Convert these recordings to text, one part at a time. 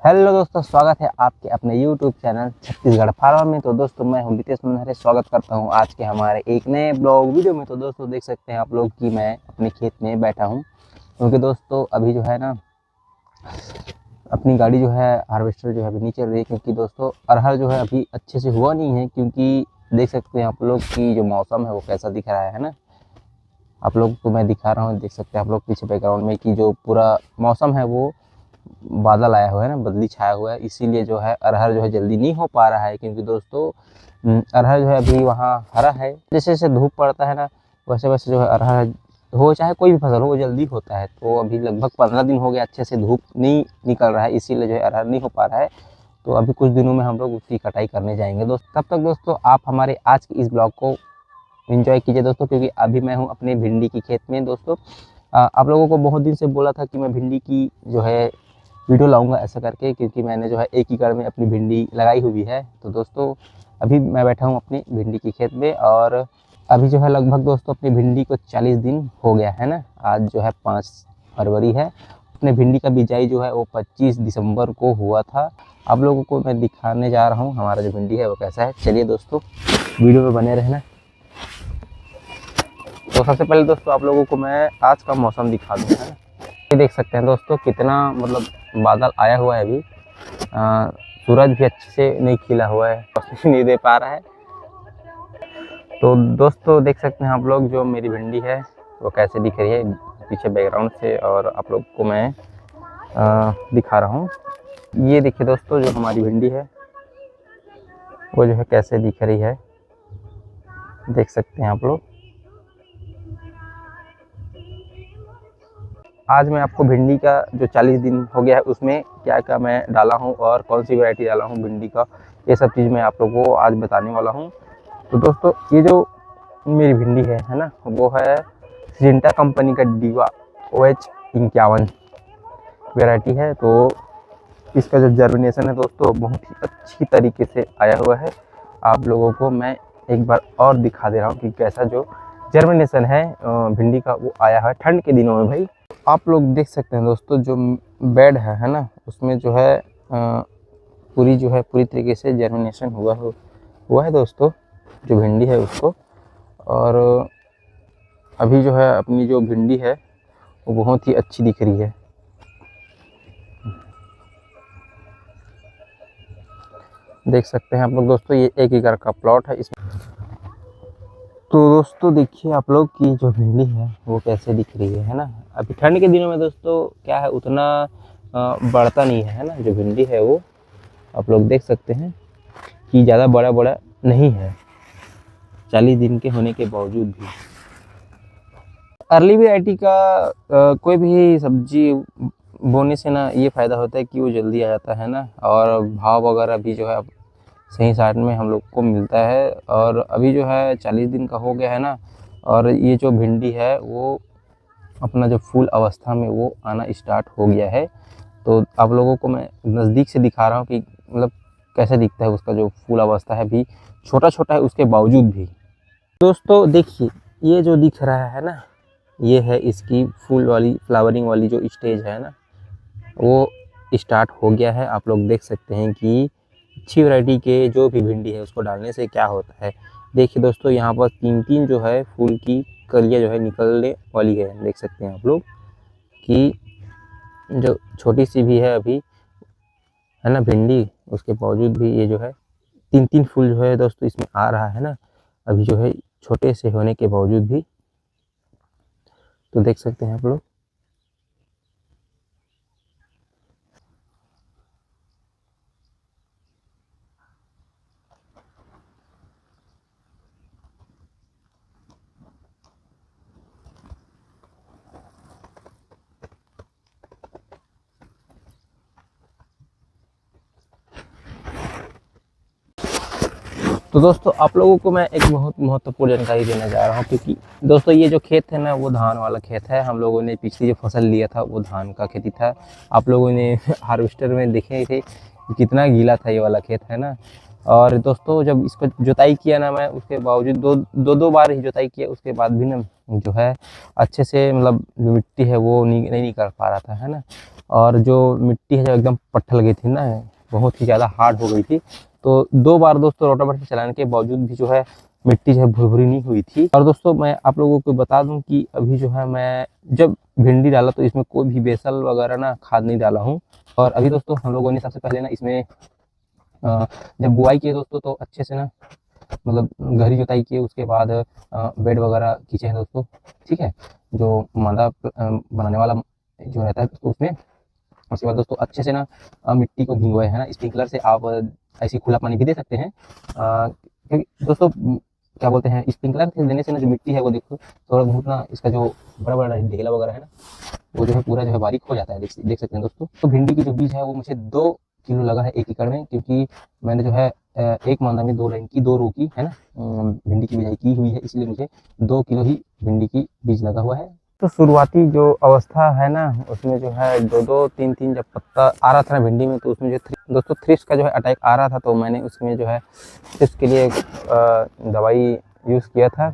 Hello दोस्तों, स्वागत है आपके अपने यूट्यूब चैनल छत्तीसगढ़ फार्मर में। तो दोस्तों मैं हूं रितेश मनहरे, स्वागत करता हूं आज के हमारे एक नए ब्लॉग वीडियो में। तो दोस्तों देख सकते हैं आप लोग कि मैं अपने खेत में बैठा हूं, क्योंकि दोस्तों अभी जो है ना अपनी गाड़ी जो है हार्वेस्टर जो है अभी नहीं चल रही है, क्योंकि दोस्तों अरहर जो है अभी अच्छे से हुआ नहीं है। क्योंकि देख सकते हैं आप लोग कि जो मौसम है वो कैसा दिख रहा है ना, आप लोग को मैं दिखा रहा हूँ। देख सकते हैं आप लोग पीछे बैकग्राउंड में कि जो पूरा मौसम है वो बादल आया हुआ है ना, बदली छाया हुआ है, इसीलिए जो है अरहर जो है जल्दी नहीं हो पा रहा है। क्योंकि दोस्तों अरहर जो है अभी वहाँ हरा है, जैसे जैसे धूप पड़ता है ना वैसे वैसे जो है अरहर हो, चाहे कोई भी फसल हो, वो जल्दी होता है। तो अभी लगभग 15 दिन हो गया अच्छे से धूप नहीं निकल रहा है, इसीलिए जो है अरहर नहीं हो पा रहा है। तो अभी कुछ दिनों में हम लोग उसकी कटाई करने जाएंगे दोस्त। तब तक दोस्तों आप हमारे आज के इस ब्लॉग को एंजॉय कीजिए दोस्तों, क्योंकि अभी मैं हूँ अपने भिंडी की खेत में दोस्तों। आप लोगों को बहुत दिन से बोला था कि मैं भिंडी की जो है वीडियो लाऊंगा ऐसा करके, क्योंकि मैंने जो है 1 एकड़ में अपनी भिंडी लगाई हुई है। तो दोस्तों अभी मैं बैठा हूँ अपनी भिंडी की खेत में, और अभी जो है लगभग दोस्तों अपनी भिंडी को 40 दिन हो गया है ना। आज जो है 5 फरवरी है। अपने भिंडी का बिजाई जो है वो 25 दिसंबर को हुआ था। आप लोगों को मैं दिखाने जा रहा हूँ हमारा जो भिंडी है वो कैसा है। चलिए दोस्तों वीडियो में बने रहना। तो सबसे पहले दोस्तों आप लोगों को मैं आज का मौसम दिखा दूँ, है ना। ये देख सकते हैं दोस्तों कितना मतलब बादल आया हुआ है अभी। सूरज भी अच्छे से नहीं खिला हुआ है, रोशनी नहीं दे पा रहा है। तो दोस्तों देख सकते हैं आप लोग जो मेरी भिंडी है वो कैसे दिख रही है पीछे बैकग्राउंड से, और आप लोग को मैं दिखा रहा हूँ। ये देखिए दोस्तों जो हमारी भिंडी है वो जो है कैसे दिख रही है, देख सकते हैं आप लोग। आज मैं आपको भिंडी का जो 40 दिन हो गया है उसमें क्या क्या मैं डाला हूँ और कौन सी वैरायटी डाला हूँ भिंडी का, ये सब चीज़ मैं आप लोगों को आज बताने वाला हूँ। तो दोस्तों ये जो मेरी भिंडी है ना, वो है सिजेंटा कंपनी का डीवा OH51 वैरायटी है। तो इसका जो जर्मिनेशन है दोस्तों बहुत ही अच्छी तरीके से आया हुआ है। आप लोगों को मैं एक बार और दिखा दे रहा हूँ कि कैसा जो जर्मिनेशन है भिंडी का वो आया है ठंड के दिनों में भाई। आप लोग देख सकते हैं दोस्तों जो बेड है ना, उसमें जो है पूरी तरीके से जर्मिनेशन हुआ है दोस्तों जो भिंडी है उसको। और अभी जो है अपनी जो भिंडी है वो बहुत ही अच्छी दिख रही है। देख सकते हैं आप लोग दोस्तों ये 1 एकड़ का प्लॉट है इसमें। तो दोस्तों देखिए आप लोग की जो भिंडी है वो कैसे दिख रही है ना। अभी ठंड के दिनों में दोस्तों क्या है उतना बढ़ता नहीं है ना, जो भिंडी है वो आप लोग देख सकते हैं कि ज़्यादा बड़ा बड़ा नहीं है 40 दिन के होने के बावजूद भी। अर्ली वैरायटी का कोई भी सब्जी बोने से ना ये फ़ायदा होता है कि वो जल्दी आ जाता है ना, और भाव वगैरह भी जो है सही साइड में हम लोग को मिलता है। और अभी जो है 40 दिन का हो गया है ना, और ये जो भिंडी है वो अपना जो फूल अवस्था में वो आना स्टार्ट हो गया है। तो आप लोगों को मैं नज़दीक से दिखा रहा हूँ कि मतलब कैसे दिखता है उसका जो फूल अवस्था है, भी छोटा छोटा है उसके बावजूद भी। दोस्तों देखिए ये जो दिख रहा है ना, ये है इसकी फूल वाली फ्लावरिंग वाली जो स्टेज है ना, वो स्टार्ट हो गया है। आप लोग देख सकते हैं कि अच्छी वैरायटी के जो भी भिंडी है उसको डालने से क्या होता है। देखिए दोस्तों यहाँ पर 3 जो है फूल की कलियाँ जो है निकलने वाली है। देख सकते हैं आप लोग कि जो छोटी सी भी है अभी है ना भिंडी, उसके बावजूद भी ये जो है 3 फूल जो है दोस्तों इसमें आ रहा है ना, अभी जो है छोटे से होने के बावजूद भी। तो देख सकते हैं आप लोग। तो दोस्तों आप लोगों को मैं एक बहुत महत्वपूर्ण जानकारी देना जा रहा हूँ, क्योंकि दोस्तों ये जो खेत है ना वो धान वाला खेत है। हम लोगों ने पिछली जो फसल लिया था वो धान का खेती था। आप लोगों ने हार्वेस्टर में देखे थे कितना गीला था ये वाला खेत है ना। और दोस्तों जब इसको जुताई किया ना मैं, उसके बावजूद दो बार ही जुताई किया, उसके बाद भी ना जो है अच्छे से मतलब जो मिट्टी है वो नहीं निकल पा रहा था है ना। और जो मिट्टी है जो एकदम पट्ठल गई थी ना, बहुत ही ज़्यादा हार्ड हो गई थी। तो 2 बार दोस्तों रोटावेटर चलाने के बावजूद भी जो है मिट्टी जो है भुरभुरी नहीं हुई थी। और दोस्तों मैं आप लोगों को बता दूं कि अभी जो है मैं जब भिंडी डाला तो इसमें कोई भी बेसल वगैरह ना खाद नहीं डाला हूँ। और अभी दोस्तों हम लोगों ने सबसे पहले ना इसमें जब बुआई किए दोस्तों तो अच्छे से ना मतलब गहरी जुताई किए, उसके बाद बेड वगैरह खींचे हैं दोस्तों, ठीक है, जो मादा बनाने वाला जो रहता है तो उसमें। उसके बाद दोस्तों अच्छे से ना मिट्टी को भिगोए है ना। स्प्रिंकलर से आप ऐसे खुला पानी भी दे सकते हैं, क्योंकि दोस्तों क्या बोलते हैं, स्प्रिंकलर से देने से ना जो मिट्टी है वो देखो थोड़ा बहुत ना इसका जो बड़ा बड़ा ढेला वगैरह है ना वो जो है पूरा जो है बारीक हो जाता है। देख सकते हैं दोस्तों। तो भिंडी की जो बीज है वो मुझे 2 किलो लगा है 1 एकड़ में, क्योंकि मैंने जो है एक मादा में 2 लाइन की 2 रो की है ना भिंडी की बिजाई की हुई है, इसलिए मुझे 2 किलो ही भिंडी की बीज लगा हुआ है। तो शुरुआती जो अवस्था है ना उसमें जो है 2-2, 3-3 जब पत्ता आ रहा था ना भिंडी में, तो उसमें जो दोस्तों थ्रिप्स का जो है अटैक आ रहा था, तो मैंने उसमें जो है थ्रिप्स के लिए दवाई यूज़ किया था।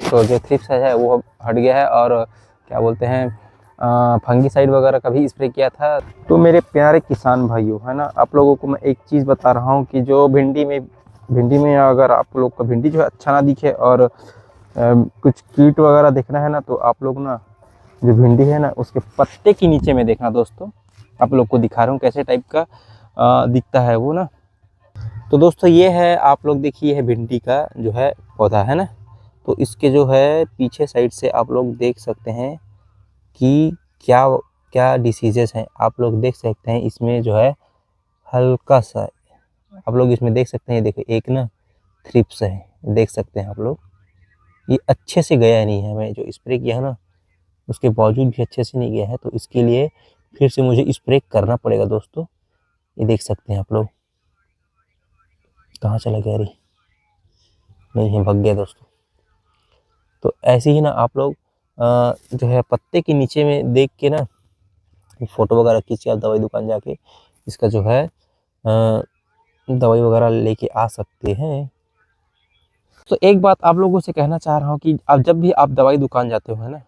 तो जो थ्रिप्स है वो हट गया है, और क्या बोलते हैं फंगीसाइड वगैरह का भी स्प्रे किया था। तो मेरे प्यारे किसान भाइयों है ना, आप लोगों को मैं एक चीज़ बता रहा हूँ कि जो भिंडी में अगर आप लोग का भिंडी जो है अच्छा ना दिखे और कुछ कीट वगैरह देखना है ना, तो आप लोग ना जो भिंडी है ना उसके पत्ते के नीचे में देखना दोस्तों। आप लोग को दिखा रहा हूँ कैसे टाइप का दिखता है वो ना। तो दोस्तों ये है, आप लोग देखिए है भिंडी का जो है पौधा है ना, तो इसके जो है पीछे साइड से आप लोग देख सकते हैं कि क्या क्या डिसीजेस हैं। आप लोग देख सकते हैं इसमें जो है हल्का सा आप लोग इसमें देख सकते हैं, देखो एक ना थ्रिप्स है, देख सकते हैं आप लोग। ये अच्छे से गया नहीं है, मैं जो स्प्रे किया है ना उसके बावजूद भी अच्छे से नहीं गया है, तो इसके लिए फिर से मुझे स्प्रे करना पड़ेगा दोस्तों। ये देख सकते हैं आप लोग, कहाँ चला गया रे, नहीं है, भग गया दोस्तों। तो ऐसे ही ना आप लोग जो है पत्ते के नीचे में देख के ना फ़ोटो वगैरह खींच के आप दवाई दुकान जाके इसका जो है दवाई वगैरह लेके आ सकते हैं। तो एक बात आप लोगों से कहना चाह रहा हूँ कि आप जब भी आप दवाई दुकान जाते हो है ना,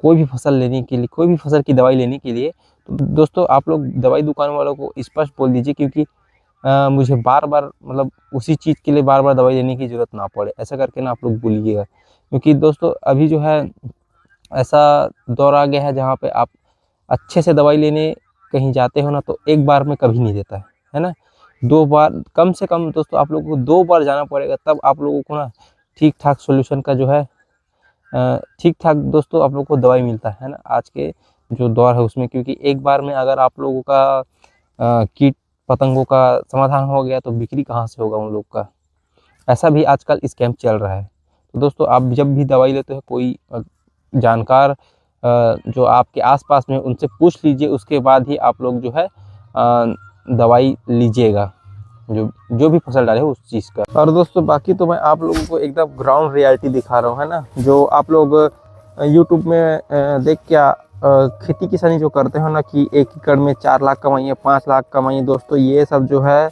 कोई भी फसल लेने के लिए, कोई भी फसल की दवाई लेने के लिए, तो दोस्तों आप लोग दवाई दुकान वालों को स्पष्ट बोल दीजिए, क्योंकि मुझे बार बार मतलब उसी चीज़ के लिए बार बार दवाई लेने की ज़रूरत ना पड़े, ऐसा करके ना आप लोग बोलिएगा। क्योंकि दोस्तों अभी जो है ऐसा दौर आ गया है जहाँ पे आप अच्छे से दवाई लेने कहीं जाते हो ना, तो एक बार में कभी नहीं देता है ना, 2 बार कम से कम दोस्तों आप लोगों को 2 बार जाना पड़ेगा, तब आप लोगों को ना ठीक ठाक सोल्यूशन का जो है ठीक ठाक दोस्तों आप लोग को दवाई मिलता है ना आज के जो दौर है उसमें। क्योंकि एक बार में अगर आप लोगों का कीट पतंगों का समाधान हो गया तो बिक्री कहाँ से होगा उन लोग का। ऐसा भी आजकल स्कैम चल रहा है। तो दोस्तों आप जब भी दवाई लेते हो कोई जानकार जो आपके आसपास में उनसे पूछ लीजिए, उसके बाद ही आप लोग जो है दवाई लीजिएगा जो भी फसल डाले हो उस चीज़ का। और दोस्तों बाकी तो मैं आप लोगों को एकदम ग्राउंड रियलिटी दिखा रहा हूँ है ना, जो आप लोग यूट्यूब में देख क्या खेती किसानी जो करते हो ना कि 1 एकड़ में 4 लाख कमाइए, 5 लाख कमाइए, दोस्तों ये सब जो है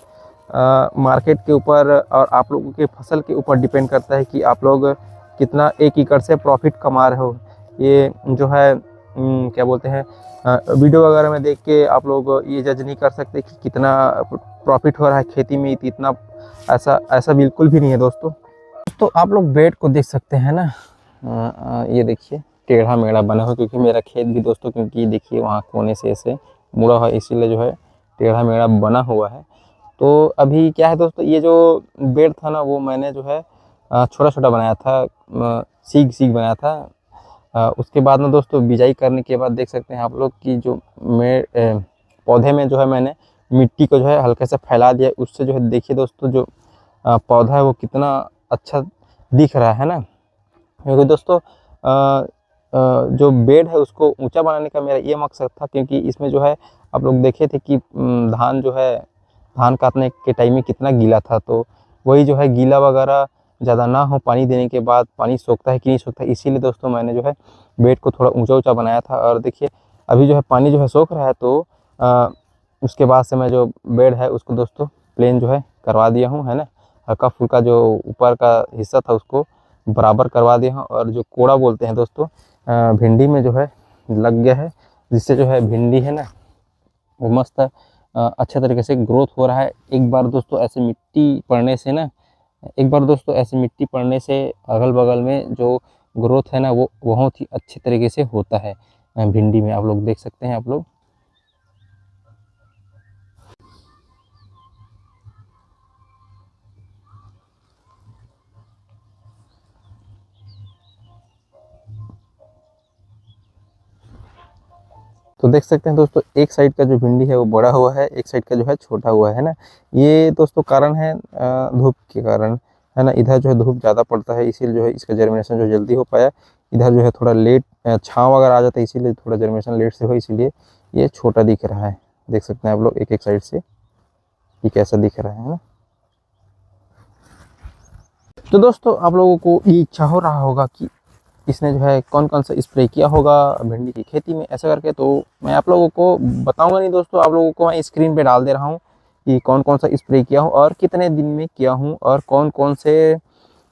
मार्केट के ऊपर और आप लोगों के फसल के ऊपर डिपेंड करता है कि आप लोग कितना 1 एकड़ से प्रॉफिट कमा रहे हो। ये जो है क्या बोलते हैं वीडियो वगैरह में देख के आप लोग ये जज नहीं कर सकते कि कितना प्रॉफिट हो रहा है खेती में, इतना ऐसा बिल्कुल भी नहीं है दोस्तों। तो आप लोग बेड को देख सकते हैं ना, ये देखिए टेढ़ा मेढ़ा बना हुआ, क्योंकि मेरा खेत भी दोस्तों, क्योंकि देखिए वहाँ कोने से ऐसे मुड़ा हुआ है, इसीलिए जो है टेढ़ा मेढ़ा बना हुआ है। तो अभी क्या है दोस्तों, ये जो बेड था ना वो मैंने जो है छोटा छोटा बनाया था, सीग बनाया था। उसके बाद में दोस्तों बिजाई करने के बाद देख सकते हैं आप लोग कि जो पौधे में जो है मैंने मिट्टी को जो है हल्के से फैला दिया, उससे जो है देखिए दोस्तों जो पौधा है वो कितना अच्छा दिख रहा है ना। क्योंकि दोस्तों जो बेड है उसको ऊंचा बनाने का मेरा ये मकसद था, क्योंकि इसमें जो है आप लोग देखे थे कि धान जो है धान काटने के टाइम में कितना गीला था, तो वही जो है गीला वगैरह ज़्यादा ना हो, पानी देने के बाद पानी सोखता है कि नहीं सोखता, इसीलिए दोस्तों मैंने जो है बेड को थोड़ा ऊंचा बनाया था। और देखिए अभी जो है पानी जो है सोख रहा है, तो उसके बाद से मैं जो बेड है उसको दोस्तों प्लेन जो है करवा दिया हूँ है ना, हल्का फुल्का जो ऊपर का हिस्सा था उसको बराबर करवा दिया हूँ। और जो कोड़ा बोलते हैं दोस्तों भिंडी में जो है लग गया है, जिससे जो है भिंडी है ना वो मस्त अच्छे तरीके से ग्रोथ हो रहा है। एक बार दोस्तों ऐसे मिट्टी पड़ने से ना, एक बार दोस्तों ऐसे मिट्टी पड़ने से अगल बगल में जो ग्रोथ है ना वो बहुत ही अच्छे तरीके से होता है भिंडी में। आप लोग देख सकते हैं आप लोग। तो देख सकते हैं दोस्तों, एक साइड का जो भिंडी है वो बड़ा हुआ है, एक साइड का जो है छोटा हुआ है ना। ये दोस्तों कारण है धूप के कारण, है ना। इधर जो है धूप ज़्यादा पड़ता है, इसीलिए जो है इसका जर्मिनेशन जो जल्दी हो पाया। इधर जो है थोड़ा लेट छाँव अगर आ जाता है इसीलिए थोड़ा जर्मिनेशन लेट से हो, इसीलिए ये छोटा दिख रहा है। देख सकते हैं आप लोग एक एक साइड से ये कैसा दिख रहा है ना। तो दोस्तों आप लोगों को ये इच्छा हो रहा होगा कि इसने जो है कौन कौन सा स्प्रे किया होगा भिंडी की खेती में ऐसा करके, तो मैं आप लोगों को बताऊंगा नहीं दोस्तों। आप लोगों को मैं स्क्रीन पे डाल दे रहा हूँ कि कौन कौन सा स्प्रे किया हूँ और कितने दिन में किया हूँ और कौन कौन से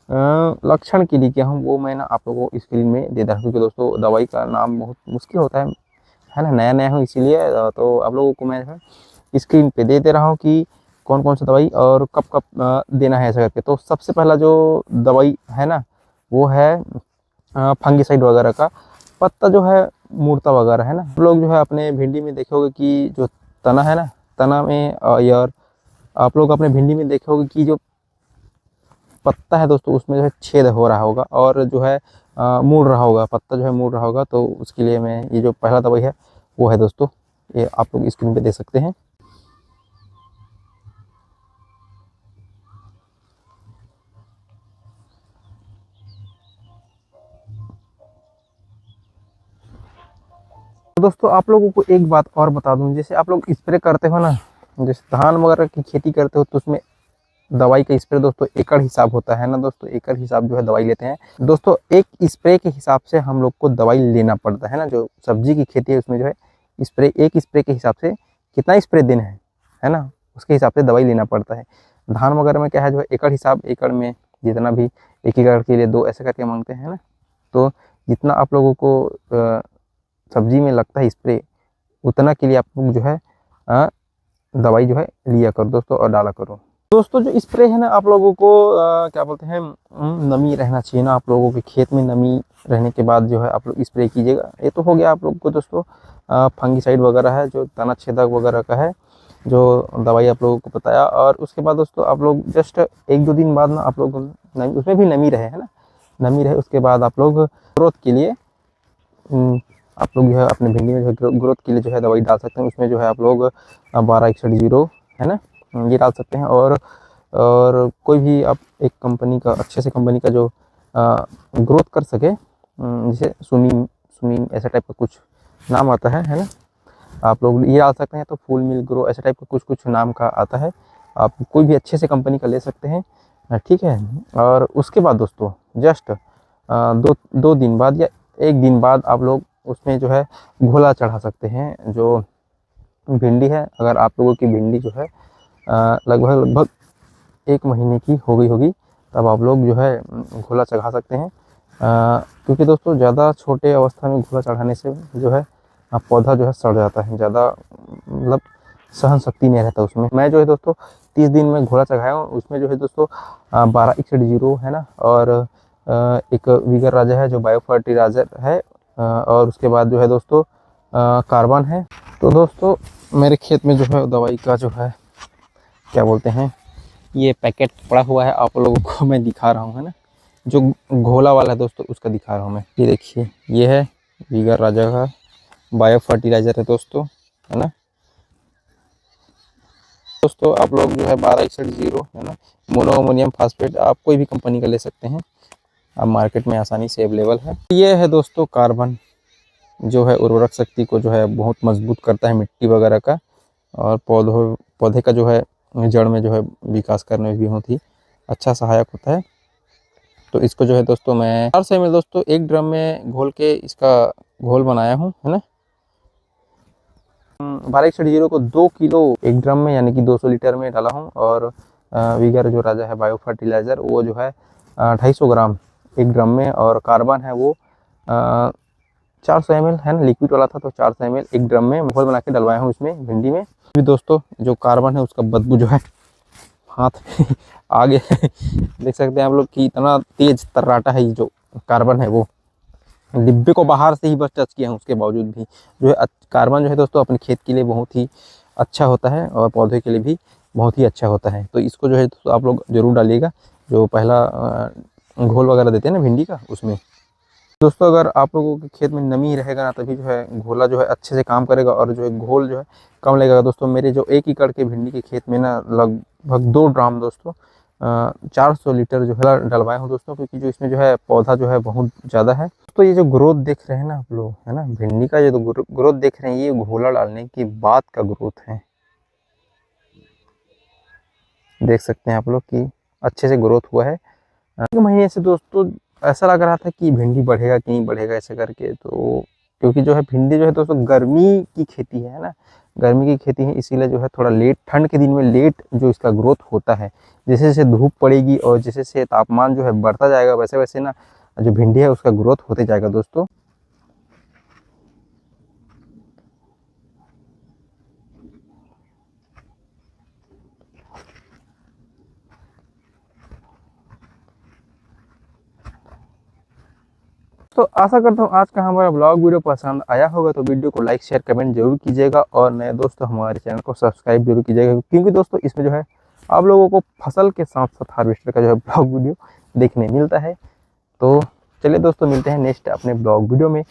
लक्षण के लिए किया हूँ, वो मैं ना आप लोगों को स्क्रीन में दे दे रहा हूँ। क्योंकि दोस्तों दवाई का नाम बहुत मुश्किल होता है ना, नया नया हूँ इसीलिए। तो आप लोगों को मैं स्क्रीन पे दे रहा हूँ कि कौन कौन सा दवाई और कब कब देना है ऐसा करके। तो सबसे पहला जो दवाई है ना वो है फंगिसाइड वगैरह का। पत्ता जो है मुड़ता वगैरह है ना, आप लोग जो है अपने भिंडी में देखे होगे कि जो तना है ना, तना में यार आप लोग अपने भिंडी में देखे होगे कि जो पत्ता है दोस्तों उसमें जो है छेद हो रहा होगा और जो है मुड़ रहा होगा, पत्ता जो है मुड़ रहा होगा। तो उसके लिए मैं ये जो पहला दवाई है वो है दोस्तों, ये आप लोग स्क्रीन पे देख सकते हैं। तो दोस्तों आप लोगों को एक बात और बता दूं, जैसे आप लोग स्प्रे करते हो ना, जैसे धान वगैरह की खेती करते हो तो उसमें दवाई का स्प्रे दोस्तों एकड़ हिसाब होता है ना दोस्तों, एकड़ हिसाब जो है दवाई लेते हैं दोस्तों। एक स्प्रे के हिसाब से हम लोग को दवाई लेना पड़ता है ना। जो सब्जी की खेती है उसमें जो है स्प्रे, एक स्प्रे के हिसाब से कितना स्प्रे देना है ना, उसके हिसाब से दवाई लेना पड़ता है। धान वगैरह में क्या है जो है एकड़ हिसाब, एकड़ में जितना भी एक एकड़ के लिए 2 ऐसे करके मांगते हैं ना। तो जितना आप लोगों को सब्जी में लगता है स्प्रे, उतना के लिए आप लोग जो है दवाई जो है लिया करो दोस्तों और डाला करो। दोस्तों जो स्प्रे है ना आप लोगों को क्या बोलते हैं, नमी रहना चाहिए ना। आप लोगों के खेत में नमी रहने के बाद जो है आप लोग स्प्रे कीजिएगा। ये तो हो गया आप लोग को दोस्तों फंगिसाइड वगैरह है जो तना छेदक वगैरह का है, जो दवाई आप लोगों को बताया। और उसके बाद दोस्तों आप लोग जस्ट 1-2 दिन बाद ना आप लोग उसमें भी नमी रहे है ना, नमी रहे उसके बाद आप लोग ग्रोथ के लिए आप लोग जो है अपने भिंडी में जो है ग्रोथ के लिए जो है दवाई डाल सकते हैं। उसमें जो है आप लोग 1261 है ना, ये डाल सकते हैं। और कोई भी आप एक कंपनी का, अच्छे से कंपनी का जो ग्रोथ कर सके, जैसे सुमीम ऐसा टाइप का कुछ नाम आता है ना, आप लोग ये डाल सकते हैं। तो फुल मिल ग्रो ऐसा टाइप का कुछ कुछ नाम का आता है, आप कोई भी अच्छे से कंपनी का ले सकते हैं, ठीक है। और उसके बाद दोस्तों जस्ट 2 दिन बाद या 1 दिन बाद आप लोग उसमें जो है घोला चढ़ा सकते हैं। जो भिंडी है, अगर आप लोगों की भिंडी जो है लगभग लगभग 1 महीने की हो गई होगी, तब आप लोग जो है घोला चढ़ा सकते हैं। क्योंकि दोस्तों ज़्यादा छोटे अवस्था में घोला चढ़ाने से जो है पौधा जो है सड़ जाता है, ज़्यादा मतलब सहन शक्ति नहीं रहता उसमें। मैं जो है दोस्तों 30 दिन में घोला चढ़ाया हूँ, उसमें जो है दोस्तों 1261 है ना, और एक विगर राजा है जो बायो फर्टिलाइजर है, और उसके बाद जो है दोस्तों कार्बन है। तो दोस्तों मेरे खेत में जो है दवाई का जो है क्या बोलते हैं, ये पैकेट पड़ा हुआ है, आप लोगों को मैं दिखा रहा हूँ है ना। जो घोला वाला है दोस्तों उसका दिखा रहा हूँ मैं, ये देखिए ये है विगर राजा का बायो फर्टिलाइजर है दोस्तों, है ना। दोस्तों आप लोग जो है 1261 है ना, मोनो अमोनियम फास्फेट आप कोई भी कंपनी का ले सकते हैं, अब मार्केट में आसानी से अवेलेबल है। ये है दोस्तों कार्बन, जो है उर्वरक शक्ति को जो है बहुत मजबूत करता है मिट्टी वगैरह का, और पौधे का जो है जड़ में जो है विकास करने में भी बहुत ही अच्छा सहायक होता है। तो इसको जो है दोस्तों मैं 400 ml दोस्तों 1 ड्रम में घोल के इसका घोल बनाया हूँ, है ना। 1261 को 2 किलो 1 ड्रम में यानी कि 200 लीटर में डाला हूँ। और विगर जो राजा है बायो फर्टिलाइज़र वो जो है 250 ग्राम 1 ड्रम में, और कार्बन है वो 400 ml है ना, लिक्विड वाला था तो 400 ml एक ड्रम में घोल बना के डलवाया हूँ इसमें भिंडी में। भी दोस्तों जो कार्बन है उसका बदबू जो है हाथ में आगे देख सकते हैं आप लोग कि इतना तेज तर्राटा है, ये जो कार्बन है वो डिब्बे को बाहर से ही बस टच किया है, उसके बावजूद भी जो है कार्बन जो है दोस्तों अपने खेत के लिए बहुत ही अच्छा होता है और पौधे के लिए भी बहुत ही अच्छा होता है। तो इसको जो है तो आप लोग ज़रूर डालिएगा, जो पहला घोल वगैरह देते हैं ना भिंडी का उसमें। दोस्तों अगर आप लोगों के खेत में नमी रहेगा ना तभी जो है घोला जो है अच्छे से काम करेगा और जो है घोल जो है कम लगेगा। दोस्तों मेरे जो 1 एकड़ के भिंडी के खेत में ना लगभग 2 ड्राम दोस्तों 400 लीटर जो है डलवाए हूँ दोस्तों, क्योंकि जो इसमें जो है पौधा जो है बहुत ज़्यादा है। तो ये जो ग्रोथ देख रहे हैं ना आप लोग है ना भिंडी का, ये तो ग्रोथ देख रहे हैं, ये घोला डालने के बाद का ग्रोथ है। देख सकते हैं आप लोग कि अच्छे से ग्रोथ हुआ है। 1 महीने से दोस्तों ऐसा लग रहा था कि भिंडी बढ़ेगा कि नहीं बढ़ेगा ऐसे करके, तो क्योंकि जो है भिंडी जो है दोस्तों गर्मी की खेती है ना, गर्मी की खेती है, इसीलिए जो है थोड़ा लेट, ठंड के दिन में लेट जो इसका ग्रोथ होता है। जैसे जैसे धूप पड़ेगी और जैसे जैसे तापमान जो है बढ़ता जाएगा वैसे वैसे ना जो भिंडी है उसका ग्रोथ होते जाएगा दोस्तों। तो आशा करता हूँ आज का हमारा ब्लॉग वीडियो पसंद आया होगा, तो वीडियो को लाइक शेयर कमेंट जरूर कीजिएगा और नए दोस्तों हमारे चैनल को सब्सक्राइब जरूर कीजिएगा, क्योंकि दोस्तों इसमें जो है आप लोगों को फसल के साथ साथ हार्वेस्टर का जो है ब्लॉग वीडियो देखने मिलता है। तो चलिए दोस्तों मिलते हैं नेक्स्ट अपने ब्लॉग वीडियो में।